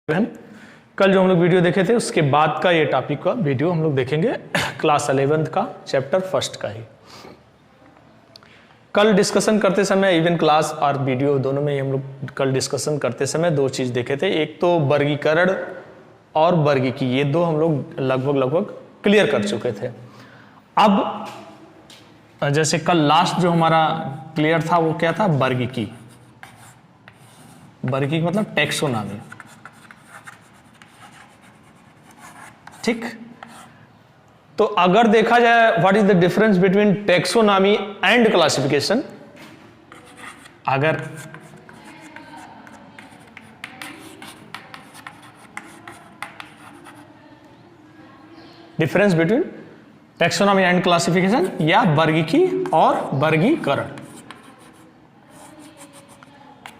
बहन, कल जो हम लोग वीडियो देखे थे उसके बाद का ये टॉपिक का वीडियो हम लोग देखेंगे क्लास 11th का चैप्टर फर्स्ट का ही। कल डिस्कशन करते समय इवन क्लास और वीडियो दोनों में ही हम लोग कल डिस्कशन करते समय दो चीज़ देखे थे, एक तो वर्गीकरण और वर्गीकी, ये दो हम लोग लगभग क्लियर कर चुके थे। अब जैसे कल लास्ट जो हमारा क्लियर था वो क्या था, वर्गीकी। वर्गीकी मतलब टैक्सोनॉमी, ठीक। तो अगर देखा जाए what is the difference between taxonomy and classification, अगर difference between taxonomy and classification या वर्गीकी और वर्गीकरण,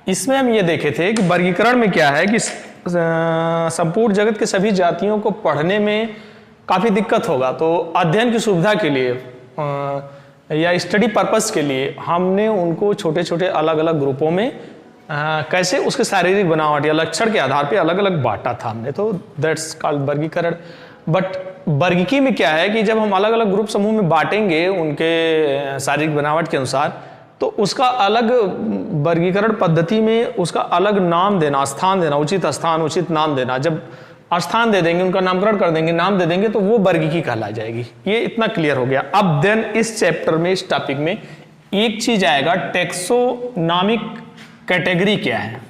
इसमें हम ये देखे थे कि वर्गीकरण में क्या है कि संपूर्ण जगत के सभी जातियों को पढ़ने में काफ़ी दिक्कत होगा, तो अध्ययन की सुविधा के लिए या स्टडी पर्पस के लिए हमने उनको छोटे छोटे अलग अलग ग्रुपों में कैसे उसके शारीरिक बनावट या लक्षण के आधार पे अलग अलग बांटा था हमने, तो दैट्स कॉल्ड वर्गीकरण। बट वर्गीकी में क्या है कि जब हम अलग अलग ग्रुप समूह में बांटेंगे उनके शारीरिक बनावट के अनुसार, तो उसका अलग वर्गीकरण पद्धति में उसका अलग नाम देना, स्थान देना, उचित स्थान उचित नाम देना। जब स्थान दे देंगे, उनका नामकरण कर देंगे, नाम दे देंगे, तो वो वर्गीकी कहला जाएगी। ये इतना क्लियर हो गया। अब देन इस चैप्टर में, इस टॉपिक में एक चीज आएगा, टैक्सोनॉमिक कैटेगरी क्या है।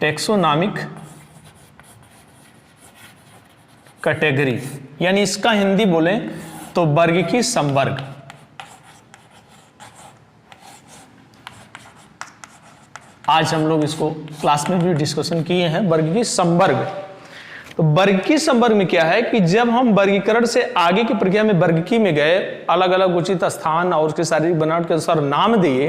टैक्सोनॉमिक कैटेगरी यानी इसका हिंदी बोले तो वर्गीकी संवर्ग। आज हम लोग इसको क्लास में भी डिस्कशन किए हैं, वर्गीकी संवर्ग। तो वर्गीकी संवर्ग में क्या है कि जब हम वर्गीकरण से आगे की प्रक्रिया में वर्गीकी में गए, अलग अलग उचित स्थान और उसके शारीरिक बनावट के अनुसार नाम दिए,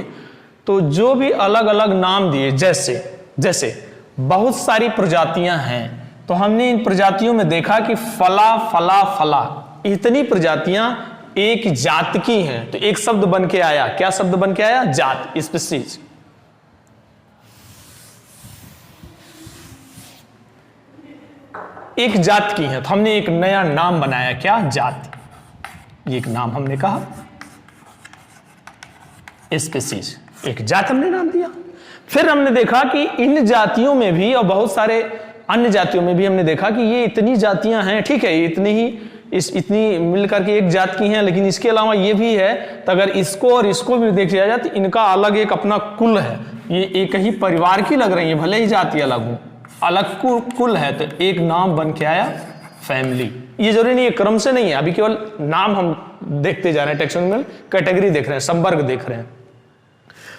तो जो भी अलग अलग नाम दिए, जैसे बहुत सारी प्रजातियां हैं, तो हमने इन प्रजातियों में देखा कि फला फला फला, इतनी प्रजातियां एक जात की हैं, तो एक शब्द बन के आया। क्या शब्द बन के आया? जात, स्पीशीज। एक जात की है, तो हमने एक नया नाम बनाया, क्या? जाति। एक नाम हमने कहा स्पीशीज, एक जात हमने नाम दिया। फिर हमने देखा कि इन जातियों में भी और बहुत सारे अन्य जातियों में भी हमने देखा कि ये इतनी जातियां हैं, ठीक है, इतनी मिलकर के एक जात की हैं, लेकिन इसके अलावा ये भी है, तो अगर इसको और इसको भी देख लिया जाए तो इनका अलग एक अपना कुल है, ये एक ही परिवार की लग रही है, भले ही जाति अलग हो, अलग कुल है, तो एक नाम बन के आया फैमिली। ये जरूरी नहीं है, क्रम से नहीं है, अभी केवल नाम हम देखते जा रहे हैं, टैक्सोनॉमिकल कैटेगरी देख रहे हैं, संवर्ग देख रहे हैं।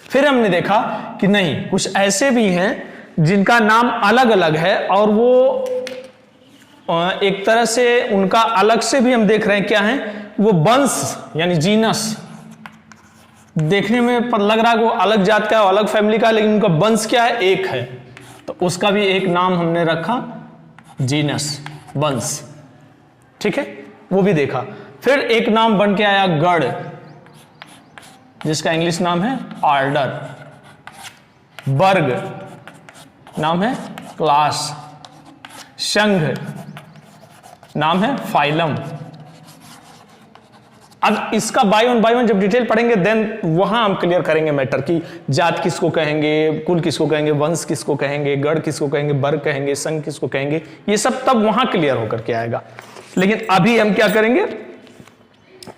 फिर हमने देखा कि नहीं, कुछ ऐसे भी हैं जिनका नाम अलग अलग है और वो एक तरह से उनका अलग से भी हम देख रहे हैं, क्या है वो? वंश यानी जीनस। देखने में लग रहा है वो अलग जात का है, अलग फैमिली का है, लेकिन उनका वंश क्या है? एक है, तो उसका भी एक नाम हमने रखा, जीनस, वंश, ठीक है, वो भी देखा। फिर एक नाम बन के आया गण, जिसका इंग्लिश नाम है ऑर्डर। वर्ग नाम है क्लास। संघ नाम है फाइलम। अब इसका बाय वन जब डिटेल पढ़ेंगे देन वहां हम क्लियर करेंगे मैटर की जात किसको कहेंगे, कुल किसको कहेंगे, वंश किसको कहेंगे, गण किसको कहेंगे, वर्ग कहेंगे, संघ किसको कहेंगे, ये सब तब वहां क्लियर होकर के आएगा। लेकिन अभी हम क्या करेंगे?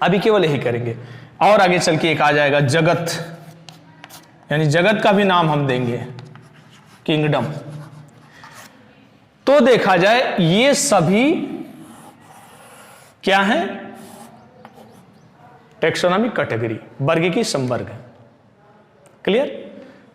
अभी केवल यही करेंगे, और आगे चल के एक आ जाएगा जगत, यानी जगत का भी नाम हम देंगे किंगडम। तो देखा जाए ये सभी क्या है? टैक्सोनॉमिक कैटेगरी, वर्गीकी संवर्ग है। क्लियर?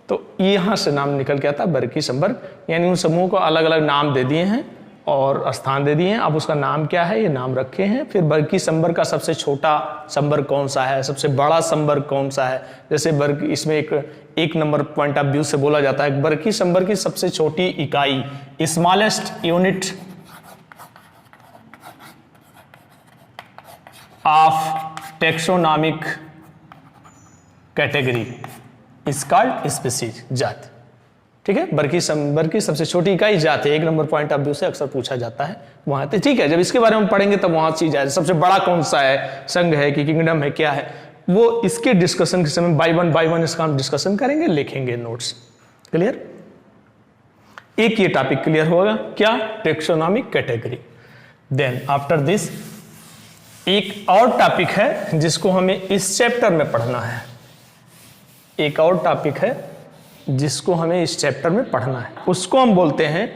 तो यहां से नाम निकल के आता वर्गीकी संवर्ग, यानी उन समूहों को अलग अलग नाम दे दिए हैं और स्थान दे दिए हैं। अब उसका नाम क्या है, ये नाम रखे हैं। फिर वर्गीकी संवर्ग का सबसे छोटा संवर्ग कौन सा है, सबसे बड़ा संवर्ग कौन सा है, जैसे वर्ग, इसमें एक नंबर पॉइंट ऑफ व्यू से बोला जाता है वर्गीकी संवर्ग की सबसे छोटी इकाई, smallest unit of taxonomic category is called species, जाति। ठीक है। वर्ग की सबसे छोटी इकाई जात है, 1 नंबर पॉइंट ऑफ व्यू से अक्सर पूछा जाता है वहां। तो ठीक है, जब इसके बारे में पढ़ेंगे तब वहां चीज आए सबसे बड़ा कौन सा है, संघ है कि किंगडम है, क्या है, वो इसके डिस्कशन के समय बाय वन इसका हम डिस्कशन करेंगे, लिखेंगे नोट्स। क्लियर? एक ये टॉपिक क्लियर होगा, क्या? Taxonomic category. Then after this एक और टॉपिक है जिसको हमें इस चैप्टर में पढ़ना है, एक और टॉपिक है जिसको हमें इस चैप्टर में पढ़ना है, उसको हम बोलते हैं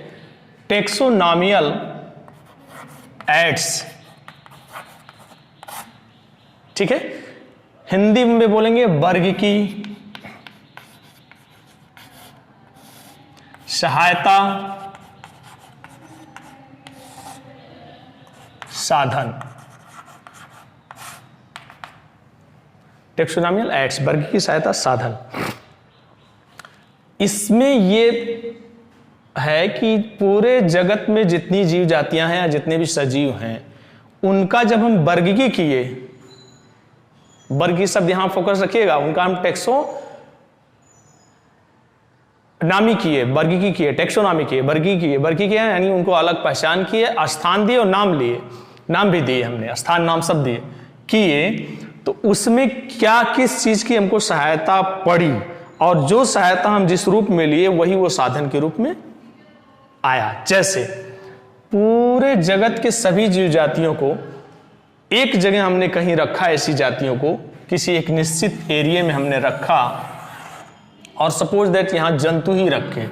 टेक्सोनॉमियल एड्स। ठीक है, हिंदी में बोलेंगे वर्ग की सहायता साधन। टेक्सोनॉमियल एड्स, वर्ग की सहायता साधन। इसमें ये है कि पूरे जगत में जितनी जीव जातियां हैं या जितने भी सजीव हैं उनका जब हम वर्गीकी किए, वर्गी शब्द यहां फोकस रखिएगा, उनका हम टेक्सोनॉमी किए, वर्गीकी किए, टेक्सोनॉमी किए, वर्गी किए, वर्गी किए यानी उनको अलग पहचान किए, स्थान दिए और नाम लिए, नाम भी दिए हमने, स्थान नाम सब दिए किए। तो उसमें क्या किस चीज की हमको सहायता पड़ी और जो सहायता हम जिस रूप में लिए वही वो साधन के रूप में आया। जैसे पूरे जगत के सभी जीव जातियों को एक जगह हमने कहीं रखा, ऐसी जातियों को किसी एक निश्चित एरिया में हमने रखा और सपोज दैट यहां जंतु ही रखे,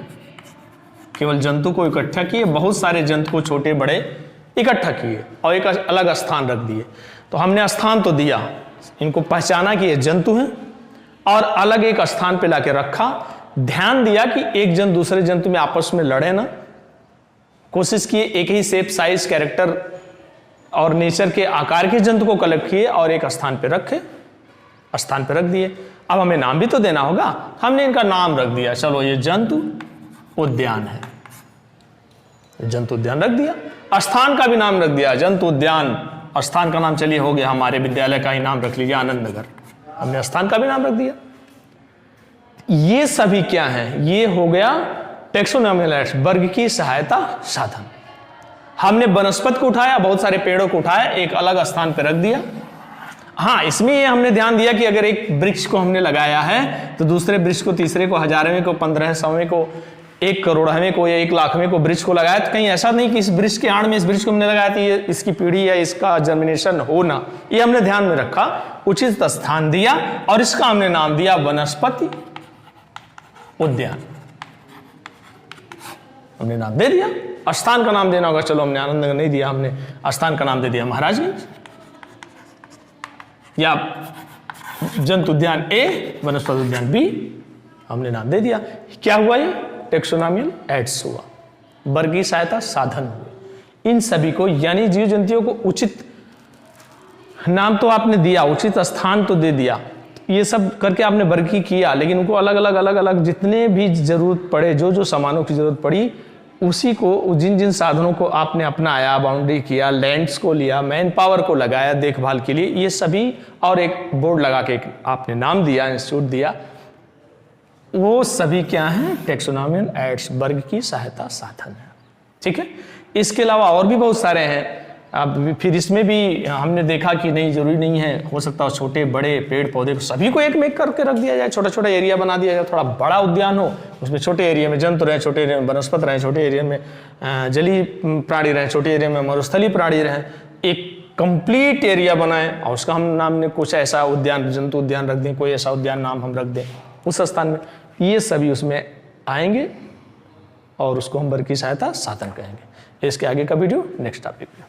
केवल जंतु को इकट्ठा किए, बहुत सारे जंतु को छोटे बड़े इकट्ठा किए और एक अलग स्थान रख दिए। तो हमने स्थान तो दिया, इनको पहचाना कि ये जंतु हैं और अलग एक स्थान पे लाके रखा, ध्यान दिया कि एक जंतु दूसरे जंतु में आपस में लड़े ना, कोशिश किए एक ही शेप, साइज, कैरेक्टर और नेचर के आकार के जंतु को कलेक्ट किए और एक स्थान पे रखे, स्थान पे रख दिए। अब हमें नाम भी तो देना होगा, हमने इनका नाम रख दिया, चलो ये जंतु उद्यान है, जंतु उद्यान रख दिया। स्थान का भी नाम रख दिया, जंतु उद्यान, स्थान का नाम चलिए हो गया, हमारे विद्यालय का ही नाम रख लीजिए आनंद नगर, हमने स्थान का भी नाम रख दिया। ये सभी क्या है? ये हो गया टेक्सोनॉमियल एड्स, वर्ग की सहायता साधन। हमने वनस्पति को उठाया, बहुत सारे पेड़ों को उठाया, एक अलग स्थान पर रख दिया। हाँ, इसमें ये हमने ध्यान दिया कि अगर एक वृक्ष को हमने लगाया है तो दूसरे वृक्ष को, तीसरे को, 1000वें को, 1500वें को, 1 करोड़वें को या 1 लाखवें को वृक्ष को लगाया, तो कहीं ऐसा नहीं कि इस वृक्ष के आड़ में इस वृक्ष को हमने लगाया तो ये इसकी पीढ़ी या इसका जर्मिनेशन हो ना, ये हमने ध्यान में रखा, उचित स्थान दिया और इसका हमने नाम दिया वनस्पति उद्यान, हमने नाम दे दिया। स्थान का नाम देना होगा, चलो हमने आनंदनगर नहीं दिया, हमने स्थान का नाम दे दिया महाराजगंज, या जंतु उद्यान ए, वनस्पति उद्यान बी, हमने नाम दे दिया। क्या हुआ? ये टेक्सोनॉमियल एड्स हुआ, वर्गीय सहायता साधन हुए। इन सभी को यानी जीव जंतुओं को उचित नाम तो आपने दिया, उचित स्थान तो दे दिया, ये सब करके आपने वर्गीय किया, लेकिन उनको अलग अलग जितने भी जरूरत पड़े, जो सामानों की जरूरत पड़ी, उसी को जिन जिन साधनों को आपने अपनाया, बाउंड्री किया, लैंड्स को लिया, मैन पावर को लगाया देखभाल के लिए, ये सभी, और एक बोर्ड लगा के आपने नाम दिया, इंस्टीट्यूट दिया, वो सभी क्या हैं? टेक्सोनॉमियल एड्स, वर्ग की सहायता साधन है। ठीक है, इसके अलावा और भी बहुत सारे हैं। अब फिर इसमें भी हमने देखा कि नहीं, जरूरी नहीं है, हो सकता है छोटे बड़े पेड़ पौधे सभी को एक में करके रख दिया जाए, छोटा छोटा एरिया बना दिया जाए, थोड़ा बड़ा उद्यान हो, उसमें छोटे एरिया में जंतु रहे, छोटे एरिया में वनस्पति रहे, छोटे एरिया में जलीय प्राणी रहे, छोटे एरिया में मरुस्थलीय प्राणी रहे, एक कंप्लीट एरिया बनाए और उसका हम नाम ने कुछ ऐसा उद्यान, जंतु उद्यान रख दें, कोई ऐसा उद्यान नाम हम रख दें उस स्थान में, ये सभी उसमें आएंगे और उसको हम वर्ग की सहायता साधन कहेंगे। इसके आगे का वीडियो नेक्स्ट टॉपिक में।